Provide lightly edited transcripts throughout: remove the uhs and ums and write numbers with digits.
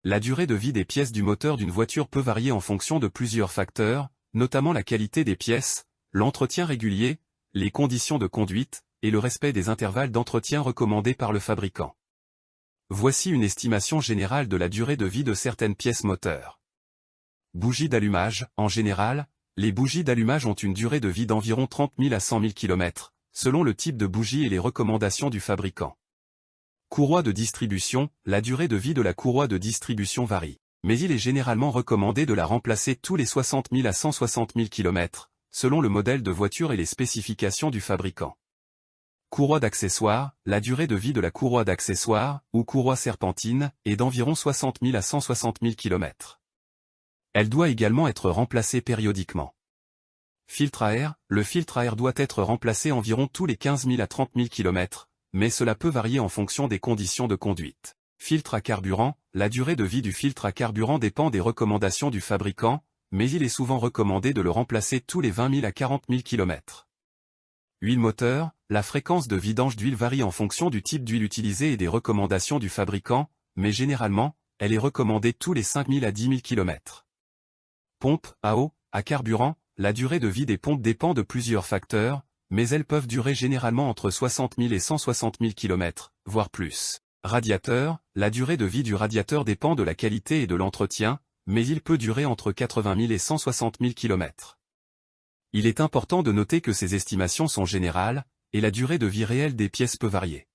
La durée de vie des pièces du moteur d'une voiture peut varier en fonction de plusieurs facteurs, notamment la qualité des pièces, l'entretien régulier, les conditions de conduite, et le respect des intervalles d'entretien recommandés par le fabricant. Voici une estimation générale de la durée de vie de certaines pièces moteurs. Bougies d'allumage. En général, les bougies d'allumage ont une durée de vie d'environ 30 000 à 100 000 km, selon le type de bougie et les recommandations du fabricant. Courroie de distribution. La durée de vie de la courroie de distribution varie, mais il est généralement recommandé de la remplacer tous les 60 000 à 160 000 km, selon le modèle de voiture et les spécifications du fabricant. Courroie d'accessoires. La durée de vie de la courroie d'accessoires, ou courroie serpentine, est d'environ 60 000 à 160 000 km. Elle doit également être remplacée périodiquement. Filtre à air. Le filtre à air doit être remplacé environ tous les 15 000 à 30 000 km, mais cela peut varier en fonction des conditions de conduite. Filtre à carburant. La durée de vie du filtre à carburant dépend des recommandations du fabricant, mais il est souvent recommandé de le remplacer tous les 20 000 à 40 000 km. Huile moteur. La fréquence de vidange d'huile varie en fonction du type d'huile utilisée et des recommandations du fabricant, mais généralement, elle est recommandée tous les 5 000 à 10 000 km. Pompe à eau, à carburant. La durée de vie des pompes dépend de plusieurs facteurs, mais elles peuvent durer généralement entre 60 000 et 160 000 km, voire plus. Radiateur. La durée de vie du radiateur dépend de la qualité et de l'entretien, mais il peut durer entre 80 000 et 160 000 km. Il est important de noter que ces estimations sont générales, et la durée de vie réelle des pièces peut varier.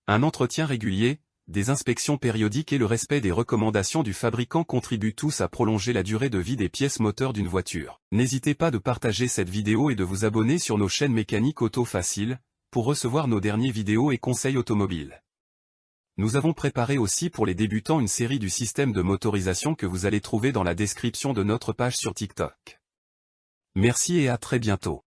Un entretien régulier, des inspections périodiques et le respect des recommandations du fabricant contribuent tous à prolonger la durée de vie des pièces moteurs d'une voiture. N'hésitez pas de partager cette vidéo et de vous abonner sur nos chaînes Mécanique Auto Facile, pour recevoir nos dernières vidéos et conseils automobiles. Nous avons préparé aussi pour les débutants une série du système de motorisation que vous allez trouver dans la description de notre page sur TikTok. Merci et à très bientôt.